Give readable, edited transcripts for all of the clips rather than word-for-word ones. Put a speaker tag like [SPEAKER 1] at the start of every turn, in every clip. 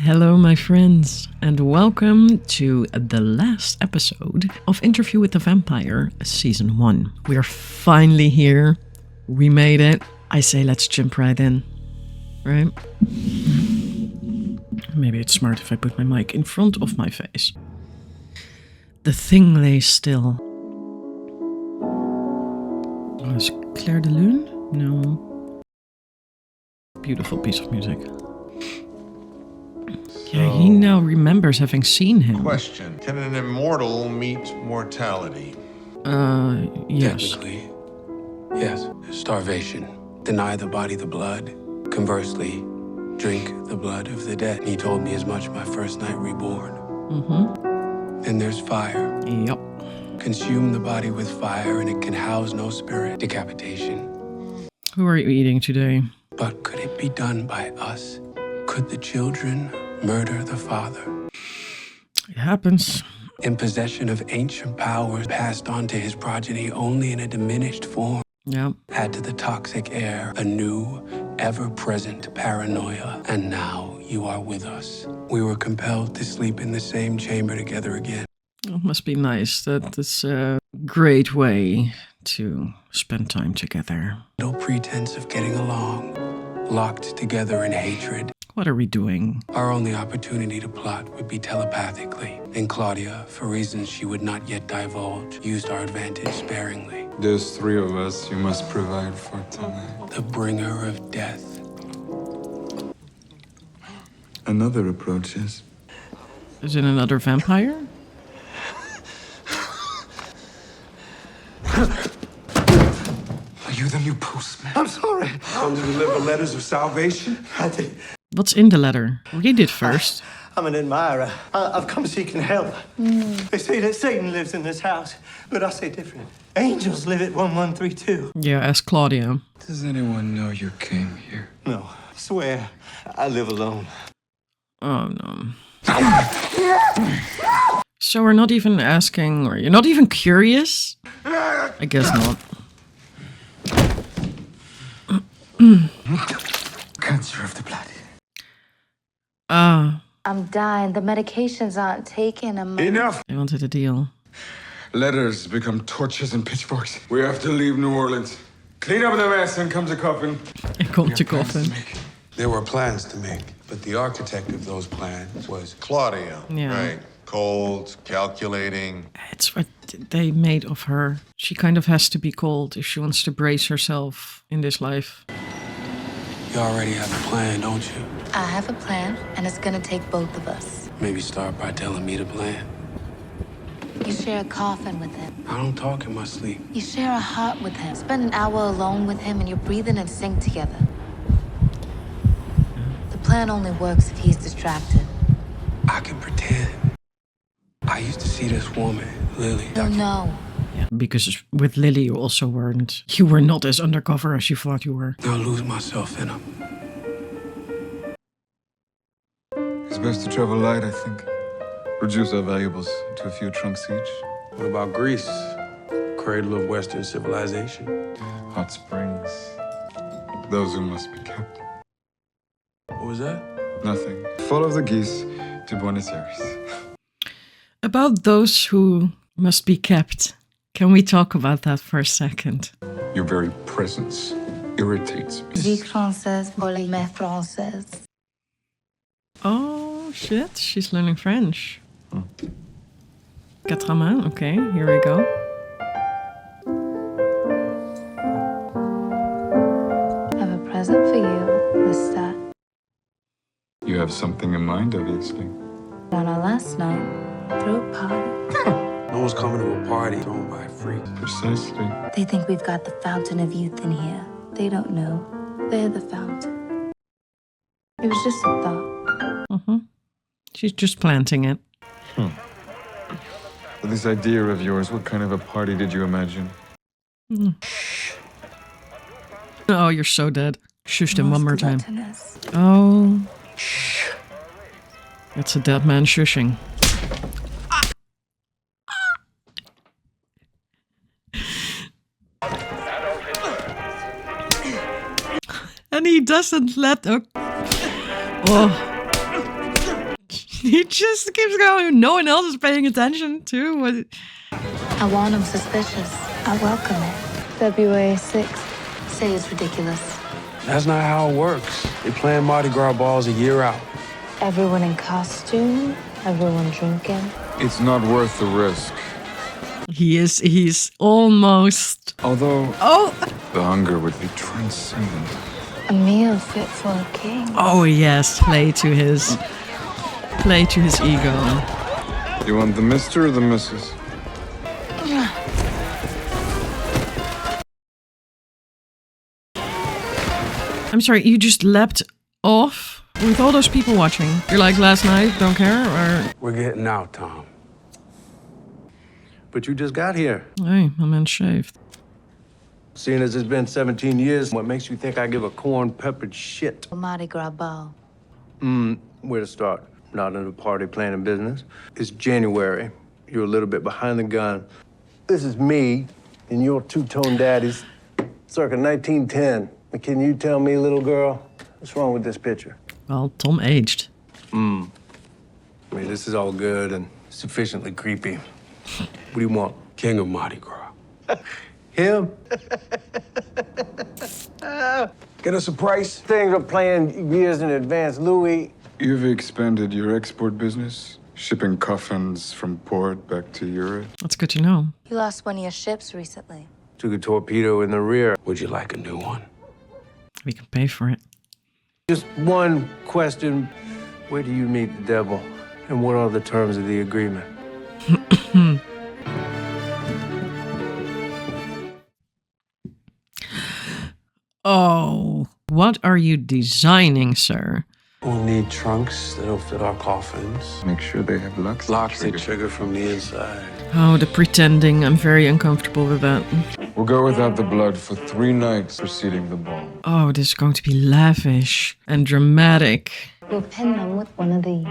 [SPEAKER 1] Hello, my friends, and welcome to the last episode of Interview with the Vampire, Season 1. We are finally here. We made it. I say let's jump right in, right? Maybe it's smart if I put my mic in front of my face. The thing lay still. Oh, is Claire de Lune? No. Beautiful piece of music. Yeah, he now remembers having seen him.
[SPEAKER 2] Question: can an immortal meet mortality?
[SPEAKER 1] Yes.
[SPEAKER 3] Technically, yes. Starvation. Deny the body the blood. Conversely, drink the blood of the dead. He told me as much my first night reborn. Then there's fire.
[SPEAKER 1] Yep.
[SPEAKER 3] Consume the body with fire and it can house no spirit. Decapitation.
[SPEAKER 1] Who are you eating today?
[SPEAKER 3] But could it be done by us? Could the children murder the father?
[SPEAKER 1] It happens.
[SPEAKER 3] In possession of ancient powers passed on to his progeny only in a diminished form.
[SPEAKER 1] Yeah.
[SPEAKER 3] Add to the toxic air a new, ever-present paranoia. And now you are with us. We were compelled to sleep in the same chamber together again.
[SPEAKER 1] It must be nice. That is a great way to spend time together.
[SPEAKER 3] No pretense of getting along. Locked together in hatred.
[SPEAKER 1] What are we doing?
[SPEAKER 3] Our only opportunity to plot would be telepathically. And Claudia, for reasons she would not yet divulge, used our advantage sparingly.
[SPEAKER 4] There's three of us you must provide for tonight.
[SPEAKER 3] The bringer of death.
[SPEAKER 4] Another approaches.
[SPEAKER 1] Is it another vampire?
[SPEAKER 4] Are you the new postman?
[SPEAKER 5] I'm sorry.
[SPEAKER 4] Come to deliver letters of salvation?
[SPEAKER 5] I did.
[SPEAKER 1] What's in the letter? Read it first.
[SPEAKER 5] I'm an admirer. I've come seeking help. They say that Satan lives in this house, but I say different. Angels live at 1132.
[SPEAKER 1] Yeah, ask Claudia.
[SPEAKER 4] Does anyone know you came here?
[SPEAKER 5] No, I swear, I live alone.
[SPEAKER 1] Oh, no. So we're not even asking, or you're not even curious? I guess not.
[SPEAKER 5] Cancer of the blood.
[SPEAKER 6] I'm dying. The medications aren't taking them.
[SPEAKER 4] Enough!
[SPEAKER 1] I wanted a deal.
[SPEAKER 4] Letters become torches and pitchforks. We have to leave New Orleans. Clean up the mess and come to coffin.
[SPEAKER 1] Ik kom te koffen.
[SPEAKER 3] There were plans to make, but the architect of those plans was
[SPEAKER 2] Claudia,
[SPEAKER 1] Yeah.
[SPEAKER 2] right? Cold, calculating.
[SPEAKER 1] It's what they made of her. She kind of has to be cold if she wants to brace herself in this life.
[SPEAKER 3] You already have a plan, don't you?
[SPEAKER 6] I have a plan, and it's gonna take both of us.
[SPEAKER 3] Maybe start by telling me the plan.
[SPEAKER 6] You share a coffin with him.
[SPEAKER 3] I don't talk in my sleep.
[SPEAKER 6] You share a heart with him. Spend an hour alone with him, and you're breathing in sync together. The plan only works if he's distracted.
[SPEAKER 3] I can pretend. I used to see this woman, Lily.
[SPEAKER 6] He'll know.
[SPEAKER 1] Yeah, because with Lily you also weren't. You were not as undercover as you thought you were.
[SPEAKER 3] I'll lose myself in him.
[SPEAKER 4] It's best to travel light, I think. Reduce our valuables to a few trunks each.
[SPEAKER 3] What about Greece? Cradle of Western civilization.
[SPEAKER 4] Hot springs. Those who must be kept.
[SPEAKER 3] What was that?
[SPEAKER 4] Nothing. Follow the geese to Buenos Aires.
[SPEAKER 1] About those who must be kept. Can we talk about that for a second?
[SPEAKER 4] Your very presence irritates me.
[SPEAKER 6] Vie française pour les mères françaises.
[SPEAKER 1] Oh shit, she's learning French. Quatre mains, okay, here we go.
[SPEAKER 6] I have a present for you, Lestat.
[SPEAKER 4] You have something in mind, obviously.
[SPEAKER 6] On our last night, threw a party.
[SPEAKER 3] No one's coming to a party thrown by a freak.
[SPEAKER 4] Precisely.
[SPEAKER 6] They think we've got the fountain of youth in here. They don't know. They're the fountain. It was just a thought.
[SPEAKER 1] She's just planting it.
[SPEAKER 4] But this idea of yours, what kind of a party did you imagine?
[SPEAKER 1] Oh, you're so dead. Shush him one more time.
[SPEAKER 6] Gluttonous.
[SPEAKER 1] Oh. That's a dead man shushing. And he doesn't let... Oh. just keeps going. No one else is paying attention to what.
[SPEAKER 6] I want him suspicious. I welcome it. February 6th. Say it's ridiculous.
[SPEAKER 3] That's not how it works. They plan Mardi Gras balls a year out.
[SPEAKER 6] Everyone in costume, everyone drinking.
[SPEAKER 4] It's not worth the risk.
[SPEAKER 1] He's almost.
[SPEAKER 4] Although
[SPEAKER 1] Oh!
[SPEAKER 4] the hunger would be transcendent.
[SPEAKER 6] A meal fit for a king.
[SPEAKER 1] Oh, yes. Play to his ego.
[SPEAKER 4] You want the Mr. or the Mrs.?
[SPEAKER 1] I'm sorry, you just leapt off with all those people watching. You're like, last night, don't care, or...
[SPEAKER 3] We're getting out, Tom.
[SPEAKER 5] But you just got here.
[SPEAKER 1] Hey, my man shaved.
[SPEAKER 5] Seeing as it's been 17 years, what makes you think I give a corn-peppered shit?
[SPEAKER 6] Mardi Gras ball.
[SPEAKER 5] Where to start? Not in the party planning business. It's January. You're a little bit behind the gun. This is me and your two-tone daddies, circa 1910. Can you tell me, little girl, what's wrong with this picture?
[SPEAKER 1] Well, Tom aged.
[SPEAKER 5] I mean, this is all good and sufficiently creepy. What do you want?
[SPEAKER 3] King of Mardi Gras.
[SPEAKER 5] Him?
[SPEAKER 3] Get us a price.
[SPEAKER 5] Things are planned years in advance. Louis,
[SPEAKER 4] You've expanded your export business, shipping coffins from port back to Europe.
[SPEAKER 1] That's good to know.
[SPEAKER 6] You lost one of your ships recently.
[SPEAKER 5] took a torpedo in the rear.
[SPEAKER 3] Would you like a new one?
[SPEAKER 1] We can pay for it.
[SPEAKER 5] Just one question. Where do you meet the devil? And what are the terms of the agreement?
[SPEAKER 1] Oh, what are you designing, sir?
[SPEAKER 3] We'll need trunks that'll fit our coffins.
[SPEAKER 4] Make sure they have locks.
[SPEAKER 3] Locks that trigger from the inside.
[SPEAKER 1] Oh, the pretending. I'm very uncomfortable with that.
[SPEAKER 4] We'll go without the blood for 3 nights preceding the ball.
[SPEAKER 1] Oh, this is going to be lavish and dramatic.
[SPEAKER 6] We'll pin them with one of these.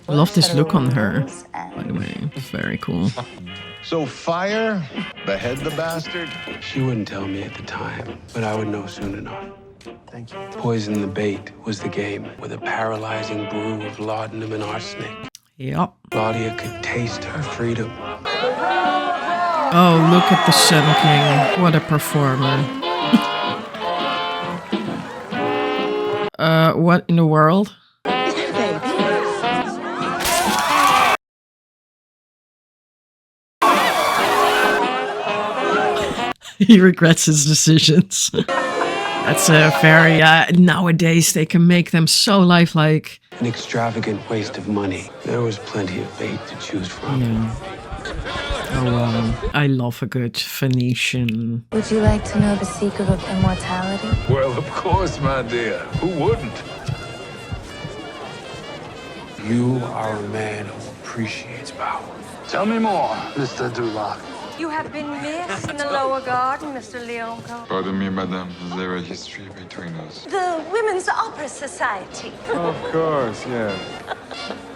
[SPEAKER 1] Love this look on her, by the way. Very cool.
[SPEAKER 2] So fire, behead the bastard.
[SPEAKER 3] She wouldn't tell me at the time, but I would know soon enough.
[SPEAKER 5] Thank you.
[SPEAKER 3] Poison the bait was the game, with a paralyzing brew of laudanum and arsenic.
[SPEAKER 1] Yep.
[SPEAKER 3] Claudia could taste her freedom.
[SPEAKER 1] Oh, look at the Sun King. What a performer. What in the world? He regrets his decisions. That's a very, nowadays they can make them so lifelike.
[SPEAKER 3] An extravagant waste of money. There was plenty of bait to choose from.
[SPEAKER 1] Yeah. Oh, wow. I love a good Phoenician.
[SPEAKER 6] Would you like to know the secret of immortality?
[SPEAKER 7] Well, of course, my dear. Who wouldn't?
[SPEAKER 3] You are a man who appreciates power.
[SPEAKER 7] Tell me more, Mr. Dulac.
[SPEAKER 8] You have been missed in the lower garden, Mr. Leonco.
[SPEAKER 4] Pardon me, madame. Is there a history between us?
[SPEAKER 8] The Women's Opera Society.
[SPEAKER 4] Of course, yes.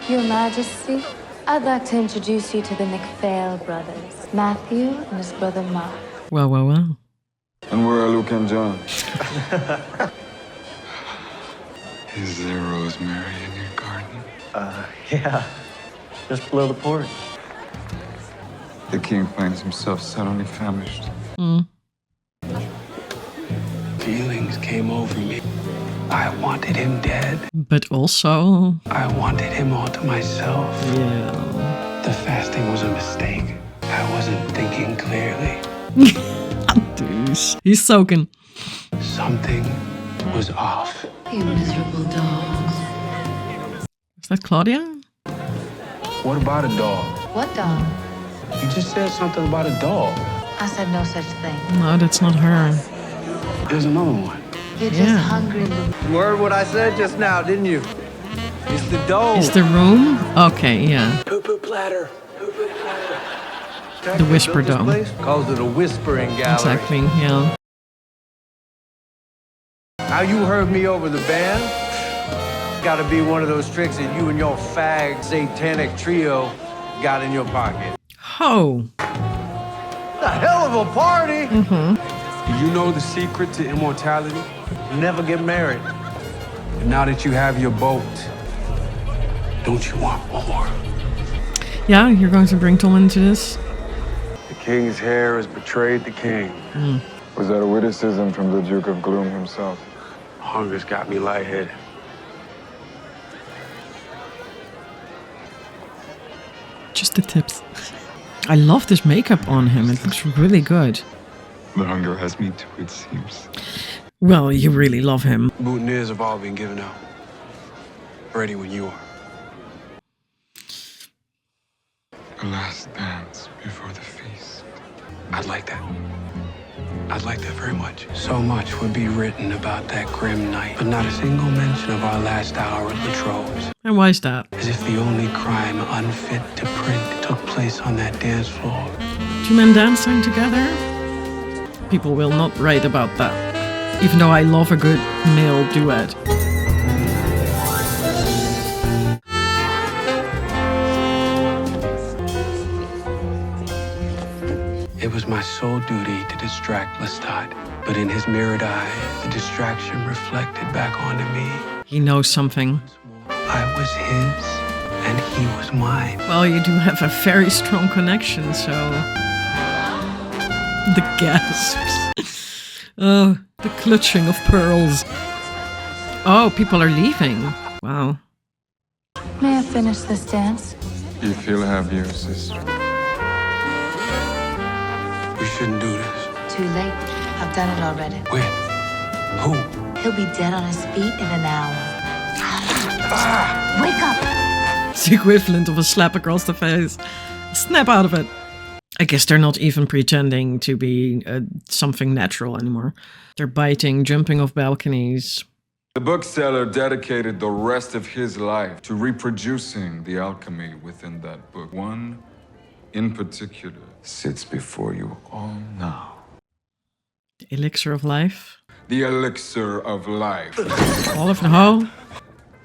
[SPEAKER 6] Your Majesty, I'd like to introduce you to the McPhail brothers, Matthew and his brother Mark.
[SPEAKER 1] Wow, wow, wow.
[SPEAKER 4] And where are Luke and John? Is there rosemary in your garden?
[SPEAKER 5] Yeah. Just below the porch.
[SPEAKER 4] The king finds himself suddenly famished.
[SPEAKER 3] Feelings came over me. I wanted him dead.
[SPEAKER 1] But also,
[SPEAKER 3] I wanted him all to myself.
[SPEAKER 1] yeah.
[SPEAKER 3] The fasting was a mistake. I wasn't thinking clearly.
[SPEAKER 1] He's soaking.
[SPEAKER 3] Something was off.
[SPEAKER 6] You miserable dogs.
[SPEAKER 1] Is that Claudia?
[SPEAKER 3] What about a dog?
[SPEAKER 6] What dog?
[SPEAKER 3] You just said something about a dog.
[SPEAKER 6] I said no such thing.
[SPEAKER 1] No, that's not her.
[SPEAKER 3] There's another one.
[SPEAKER 6] You're just
[SPEAKER 1] Yeah.
[SPEAKER 6] hungry, Luke.
[SPEAKER 5] You heard what I said just now, didn't you? It's the dog.
[SPEAKER 1] Is the room? Okay, yeah.
[SPEAKER 3] Poo-poo platter.
[SPEAKER 1] The Whisper Dome.
[SPEAKER 5] Calls it a whispering gallery.
[SPEAKER 1] Exactly, yeah.
[SPEAKER 5] How you heard me over the band? Gotta be one of those tricks that you and your fag satanic trio got in your pocket.
[SPEAKER 1] Oh.
[SPEAKER 5] A hell of a party!
[SPEAKER 3] Do you know the secret to immortality?
[SPEAKER 5] Never get married.
[SPEAKER 3] And now that you have your boat, Don't you want more?
[SPEAKER 1] Yeah, you're going to bring Tom into this?
[SPEAKER 5] The king's hair has betrayed the king.
[SPEAKER 4] Was that a witticism from the Duke of Gloom himself?
[SPEAKER 3] Hunger's got me lightheaded.
[SPEAKER 1] Just the tips. I love this makeup on him. It looks really good.
[SPEAKER 4] The hunger has me too, it seems.
[SPEAKER 1] Well, you really love him.
[SPEAKER 3] Boutonnieres have all been given out. Ready when you are.
[SPEAKER 4] The last dance before the feast.
[SPEAKER 3] I'd like that. I'd like that very much. So much would be written about that grim night, but not a single mention of our last hour of betrothals.
[SPEAKER 1] And why is that?
[SPEAKER 3] As if the only crime unfit to print took place on that dance floor.
[SPEAKER 1] Two men dancing together? People will not write about that. Even though I love a good male duet.
[SPEAKER 3] It was my sole duty to distract Lestat, but in his mirrored eye, the distraction reflected back onto me.
[SPEAKER 1] He knows something.
[SPEAKER 3] I was his, and he was mine.
[SPEAKER 1] Well, you do have a very strong connection, so... The gasps. Oh, the clutching of pearls. Oh, people are leaving. Wow.
[SPEAKER 6] May I finish this dance?
[SPEAKER 4] If he'll have you, sister.
[SPEAKER 3] We shouldn't do this.
[SPEAKER 6] Too late. I've done it already.
[SPEAKER 3] When? Who?
[SPEAKER 6] He'll be dead on his feet in an hour. Wake up!
[SPEAKER 1] It's the equivalent of a slap across the face. Snap out of it. I guess they're not even pretending to be something natural anymore. They're biting, jumping off balconies.
[SPEAKER 4] The bookseller dedicated the rest of his life to reproducing the alchemy within that book. One, in particular, sits before you all now.
[SPEAKER 1] The elixir of life.
[SPEAKER 4] The elixir of life.
[SPEAKER 1] Olive and Ho.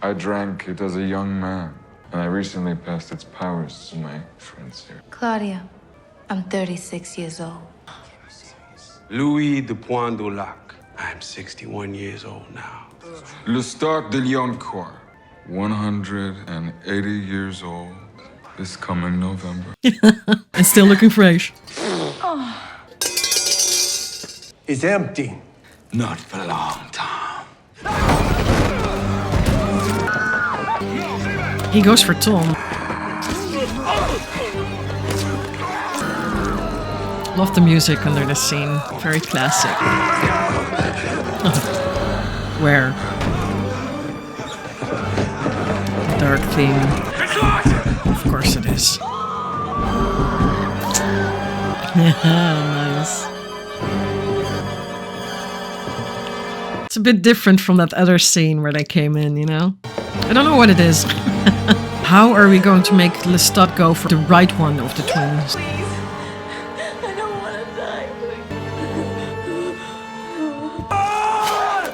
[SPEAKER 4] I drank it as a young man, and I recently passed its powers to my friends here.
[SPEAKER 6] Claudia, I'm 36 years old.
[SPEAKER 3] Louis de Point du Lac. I'm 61 years old now.
[SPEAKER 4] Lestat de Lioncourt, 180 years old, this coming November.
[SPEAKER 1] And still looking fresh.
[SPEAKER 5] It's empty.
[SPEAKER 3] Not for long, Tom.
[SPEAKER 1] He goes for Tom. Love the music under the scene. Very classic. Where? Dark theme. Of course it is. Nice. It's a bit different from that other scene where they came in, you know? I don't know what it is. How are we going to make Lestat go for the right one of the twins?
[SPEAKER 8] I don't want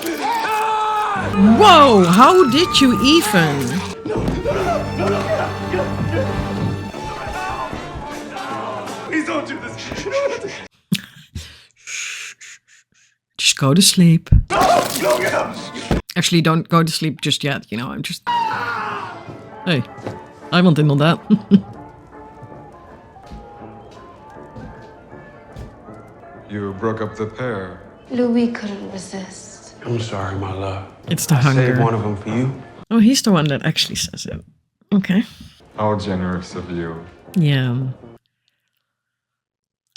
[SPEAKER 8] to die.
[SPEAKER 1] Whoa! How did you even?
[SPEAKER 5] Please don't do this.
[SPEAKER 1] Just go to sleep. Actually, don't go to sleep just yet, you know, I'm just... Hey, I want in on that.
[SPEAKER 4] You broke up the pair.
[SPEAKER 6] Louis couldn't resist.
[SPEAKER 3] I'm sorry, my love.
[SPEAKER 1] It's the
[SPEAKER 3] I
[SPEAKER 1] hunger.
[SPEAKER 3] saved one of them for you.
[SPEAKER 1] Oh, he's the one that actually says it. Okay.
[SPEAKER 4] How generous of you.
[SPEAKER 1] Yeah.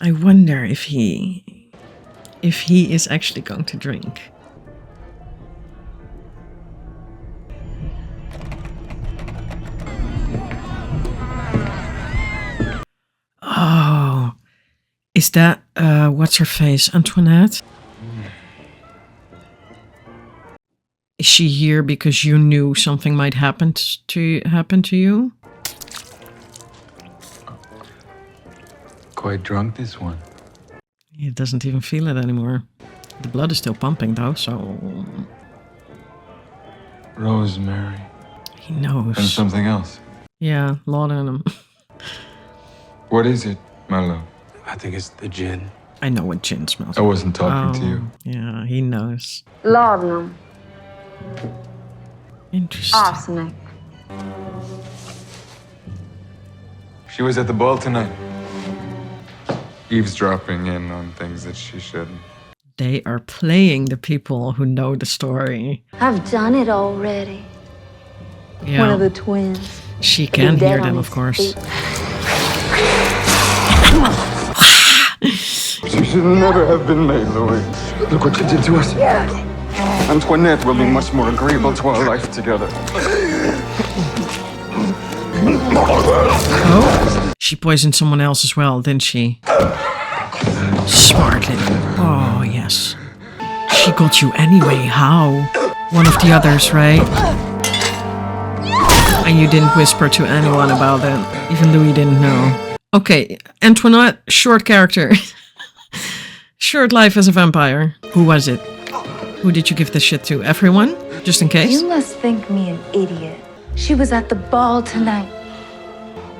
[SPEAKER 1] I wonder if he is actually going to drink. Oh, is that what's her face, Antoinette? Is she here because you knew something might happen to you?
[SPEAKER 4] Quite drunk, this one.
[SPEAKER 1] He doesn't even feel it anymore. The blood is still pumping though, so...
[SPEAKER 4] Rosemary.
[SPEAKER 1] He knows.
[SPEAKER 4] And something else.
[SPEAKER 1] Yeah, laudanum.
[SPEAKER 4] What is it, my love?
[SPEAKER 3] I think it's the gin.
[SPEAKER 1] I know what gin smells
[SPEAKER 4] I
[SPEAKER 1] like.
[SPEAKER 4] wasn't talking to you.
[SPEAKER 1] Yeah, he knows.
[SPEAKER 8] Laudanum.
[SPEAKER 1] Interesting.
[SPEAKER 8] Arsenic.
[SPEAKER 4] She was at the ball tonight. Eavesdropping in on things that she shouldn't.
[SPEAKER 1] They are playing the people who know the story.
[SPEAKER 6] I've done it already.
[SPEAKER 1] Yeah.
[SPEAKER 6] One of the twins.
[SPEAKER 1] She can hear them, of course.
[SPEAKER 4] She should never have been made, Louis. Look what you did to us. Antoinette will be much more agreeable to our life together.
[SPEAKER 1] Oh, she poisoned someone else as well, didn't she? Smartly. Oh, yes. She got you anyway. How? One of the others, right? And you didn't whisper to anyone about it, even though you didn't know. Okay, Antoinette, short character. Short life as a vampire. Who was it? Who did you give this shit to? Everyone? Just in case?
[SPEAKER 6] You must think me an idiot. She was at the ball tonight.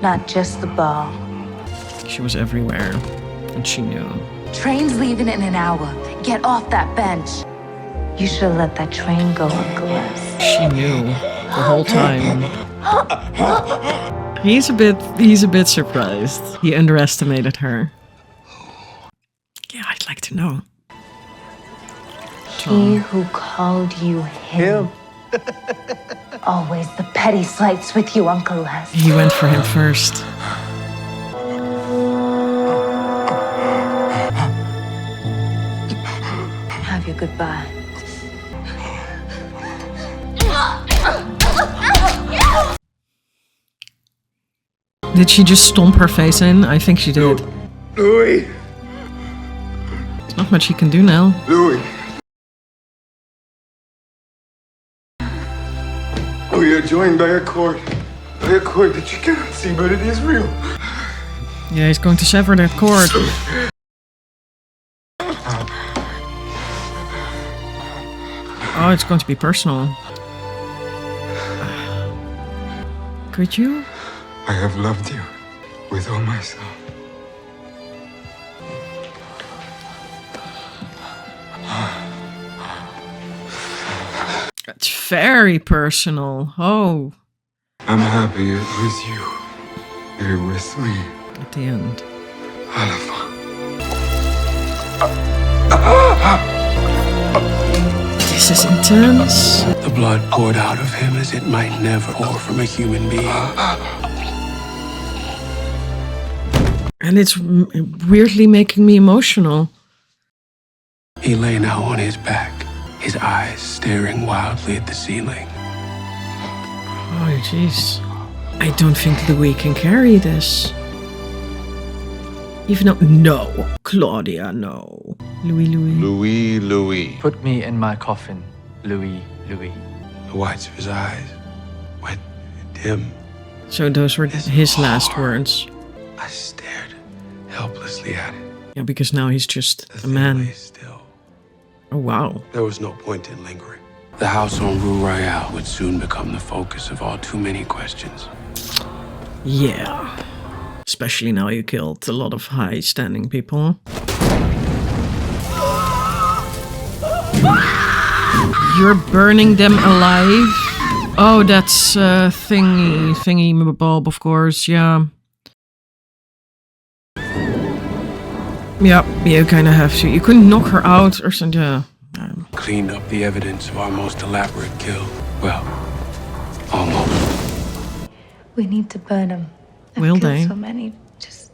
[SPEAKER 6] Not just the ball.
[SPEAKER 1] She was everywhere, and she knew.
[SPEAKER 6] Train's leaving in an hour. Get off that bench. You should have let that train go, Uncle Les.
[SPEAKER 1] She knew the whole time. He's a bit surprised. He underestimated her. Yeah, I'd like to know.
[SPEAKER 6] He who called you him. Always the petty slights with you, Uncle Les.
[SPEAKER 1] He went for him first.
[SPEAKER 6] Have your goodbye.
[SPEAKER 1] Did she just stomp her face in? I think she did.
[SPEAKER 4] Louis!
[SPEAKER 1] There's not much he can do now.
[SPEAKER 4] Louis! Oh, you're joined by a cord. By a cord that you cannot see, but it is real.
[SPEAKER 1] Yeah, he's going to sever that cord. Oh, it's going to be personal. Could you?
[SPEAKER 4] I have loved you with all my soul.
[SPEAKER 1] It's very personal. Oh,
[SPEAKER 4] I'm happy it was you. You're with me.
[SPEAKER 1] at the end.
[SPEAKER 4] À la fin.
[SPEAKER 1] This is intense.
[SPEAKER 3] The blood poured out of him as it might never pour from a human being.
[SPEAKER 1] And it's weirdly making me emotional.
[SPEAKER 3] He lay now on his back, his eyes staring wildly at the ceiling.
[SPEAKER 1] Oh, jeez. I don't think Louis can carry this. Even though... No. Claudia, no. Louis.
[SPEAKER 2] Louis.
[SPEAKER 9] Put me in my coffin, Louis.
[SPEAKER 3] The whites of his eyes went dim.
[SPEAKER 1] So those were his last words.
[SPEAKER 3] I stared helplessly at it.
[SPEAKER 1] Yeah, because now he's just
[SPEAKER 3] The
[SPEAKER 1] a
[SPEAKER 3] thing
[SPEAKER 1] man.
[SPEAKER 3] lay still.
[SPEAKER 1] Oh, wow.
[SPEAKER 3] There was no point in lingering. The house on Rue Royale would soon become the focus of all too many questions.
[SPEAKER 1] Yeah. Especially now you killed a lot of high-standing people. You're burning them alive? Oh, that's thingy bulb, of course, yeah. Yeah, you kind of have to. You couldn't knock her out or something, yeah.
[SPEAKER 3] Cleaned up the evidence of our most elaborate kill. Well, almost.
[SPEAKER 6] We need to burn him. I've
[SPEAKER 1] Will
[SPEAKER 6] killed
[SPEAKER 1] they?
[SPEAKER 6] so many. Just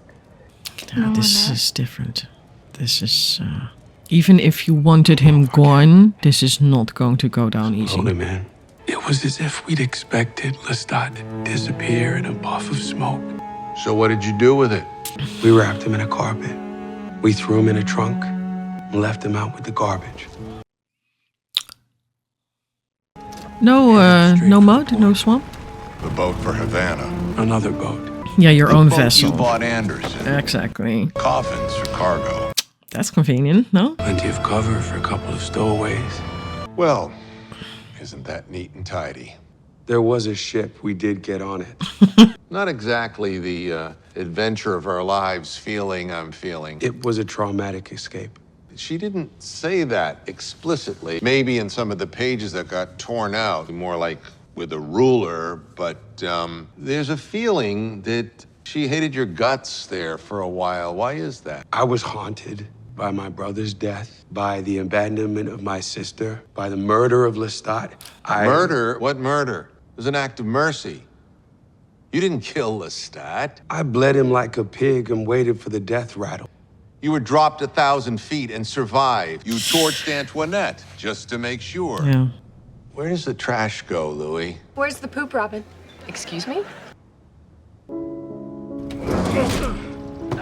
[SPEAKER 1] Yeah, this is different. This is... even if you wanted him gone, this is not going to go down easy.
[SPEAKER 3] Slowly, man. It was as if we'd expected Lestat to disappear in a puff of smoke.
[SPEAKER 2] So what did you do with it?
[SPEAKER 3] We wrapped him in a carpet. We threw him in a trunk and left him out with the garbage.
[SPEAKER 1] No mud, no swamp?
[SPEAKER 2] The boat for Havana.
[SPEAKER 3] Another boat.
[SPEAKER 1] Yeah, your own
[SPEAKER 2] The boat
[SPEAKER 1] vessel.
[SPEAKER 2] you bought Anderson.
[SPEAKER 1] Exactly.
[SPEAKER 2] Coffins for cargo.
[SPEAKER 1] That's convenient, no?
[SPEAKER 3] Plenty of cover for a couple of stowaways.
[SPEAKER 2] Well, isn't that neat and tidy?
[SPEAKER 3] There was a ship. We did get on it.
[SPEAKER 2] Not exactly the adventure of our lives feeling I'm feeling.
[SPEAKER 3] It was a traumatic escape.
[SPEAKER 2] She didn't say that explicitly. Maybe in some of the pages that got torn out, more like with a ruler, but there's a feeling that She hated your guts there for a while. Why is that?
[SPEAKER 3] I was haunted by my brother's death, by the abandonment of my sister, by the murder of Lestat.
[SPEAKER 2] Murder? What murder? It was an act of mercy. You didn't kill Lestat.
[SPEAKER 3] I bled him like a pig and waited for the death rattle.
[SPEAKER 2] You were dropped 1,000 feet and survived. You torched Antoinette, just to make sure.
[SPEAKER 1] Yeah.
[SPEAKER 2] Where does the trash go, Louis?
[SPEAKER 8] Where's the poop, Robin? Excuse me?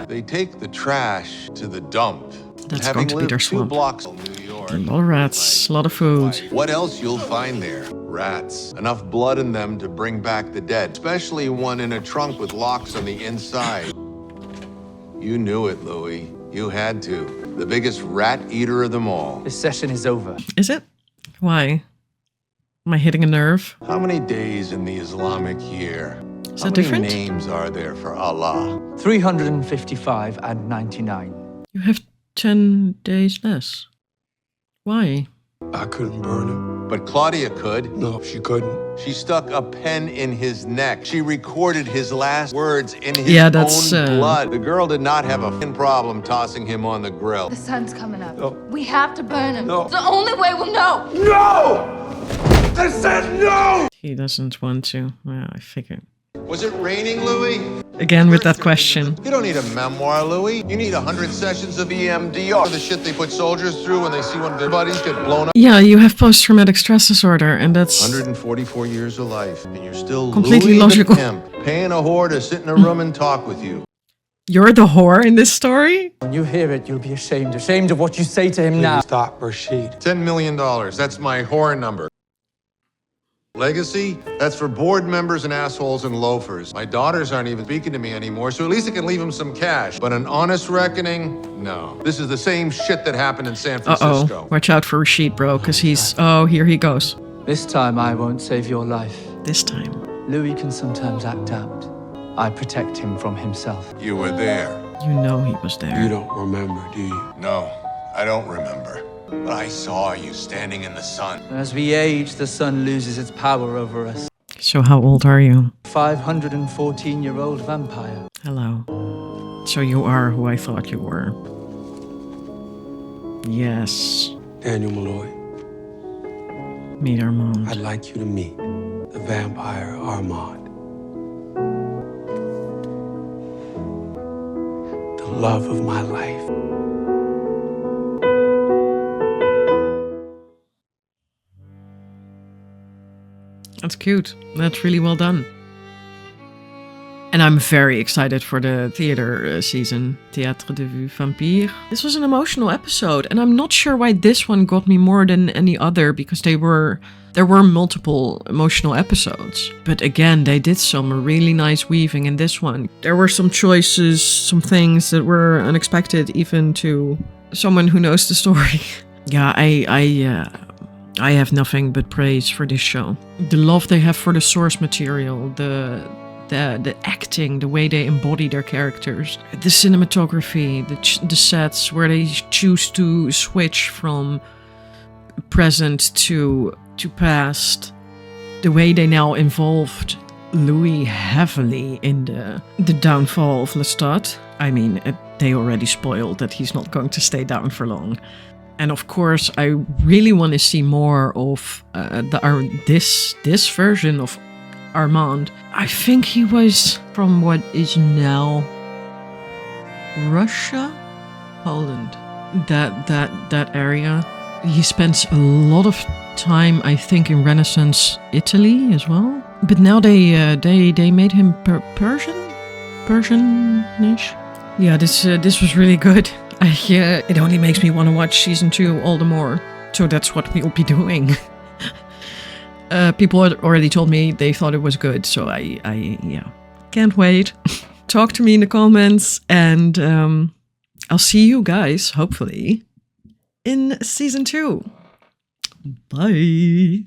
[SPEAKER 2] They take the trash to the dump.
[SPEAKER 1] That's
[SPEAKER 2] Having
[SPEAKER 1] going to be
[SPEAKER 2] lived
[SPEAKER 1] their
[SPEAKER 2] 2
[SPEAKER 1] swamp.
[SPEAKER 2] blocks of New York.
[SPEAKER 1] A lot of rats, a lot of food.
[SPEAKER 2] What else you'll find there? Rats. Enough blood in them to bring back the dead, especially one in a trunk with locks on the inside. You knew it, Louis. You had to. The biggest rat eater of them all.
[SPEAKER 9] This session is over.
[SPEAKER 1] Is it? Why? Am I hitting a nerve?
[SPEAKER 2] How many days in the Islamic year?
[SPEAKER 1] Is
[SPEAKER 2] How
[SPEAKER 1] that
[SPEAKER 2] many
[SPEAKER 1] different?
[SPEAKER 2] names are there for Allah?
[SPEAKER 9] 355 and 99.
[SPEAKER 1] You have 10 days less. Why?
[SPEAKER 3] I couldn't burn him.
[SPEAKER 2] But Claudia could.
[SPEAKER 3] No, she couldn't.
[SPEAKER 2] She stuck a pen in his neck. She recorded his last words in his own blood. The girl did not have a f***ing problem tossing him on the grill.
[SPEAKER 6] The sun's coming up.
[SPEAKER 3] No.
[SPEAKER 6] We have to burn him.
[SPEAKER 3] No.
[SPEAKER 6] It's the only way we'll know.
[SPEAKER 3] No! I said no!
[SPEAKER 1] He doesn't want to. Well, I figured.
[SPEAKER 2] Was it raining, Louis?
[SPEAKER 1] Again with that question.
[SPEAKER 2] You don't need a memoir, Louis. You need 100 sessions of EMDR. The shit they put soldiers through when they see one of their buddies get blown up.
[SPEAKER 1] Yeah, you have post-traumatic stress disorder, and that's
[SPEAKER 2] 144 years of life, and you're still
[SPEAKER 1] completely
[SPEAKER 2] Louis
[SPEAKER 1] logical.
[SPEAKER 2] the pimp, paying a whore to sit in a room and talk with you.
[SPEAKER 1] You're the whore in this story?
[SPEAKER 9] When you hear it, you'll be ashamed. Ashamed of what you say to him now.
[SPEAKER 3] Stop, Rashid.
[SPEAKER 2] $10 million. That's my whore number. Legacy? That's for board members and assholes and loafers. My daughters aren't even speaking to me anymore, so at least I can leave them some cash. But an honest reckoning? No. This is the same shit that happened in San Francisco.
[SPEAKER 1] Uh-oh. Watch out for Rashid, bro, because he's... Oh, here he goes.
[SPEAKER 9] This time I won't save your life.
[SPEAKER 1] This time.
[SPEAKER 9] Louis can sometimes act out. I protect him from himself.
[SPEAKER 2] You were there.
[SPEAKER 1] You know he was there.
[SPEAKER 3] You don't remember, do you?
[SPEAKER 2] No, I don't remember. But I saw you standing in the sun.
[SPEAKER 9] As we age, the sun loses its power over us.
[SPEAKER 1] So how old are you?
[SPEAKER 9] 514-year-old vampire.
[SPEAKER 1] Hello. So you are who I thought you were. Yes.
[SPEAKER 3] Daniel Malloy,
[SPEAKER 1] Meet Armand.
[SPEAKER 3] I'd like you to meet the vampire Armand. The love of my life.
[SPEAKER 1] That's cute. That's really well done. And I'm very excited for the theater season, Théâtre de Vue Vampire. This was an emotional episode, and I'm not sure why this one got me more than any other, because there were multiple emotional episodes. But again, they did some really nice weaving in this one. There were some choices, some things that were unexpected, even to someone who knows the story. Yeah, I have nothing but praise for this show. The love they have for the source material, the acting, the way they embody their characters, the cinematography, the sets where they choose to switch from present to past, the way they now involved Louis heavily in the downfall of Lestat. I mean, they already spoiled that he's not going to stay down for long. And of course, I really want to see more of this version of Armand. I think he was from what is now Russia, Poland, that area. He spends a lot of time, I think, in Renaissance Italy as well. But now they made him Persian-ish. Yeah, this was really good. It only makes me want to watch season 2 all the more. So that's what we'll be doing. People had already told me they thought it was good, so I can't wait. Talk to me in the comments, and I'll see you guys, hopefully, in season 2. Bye.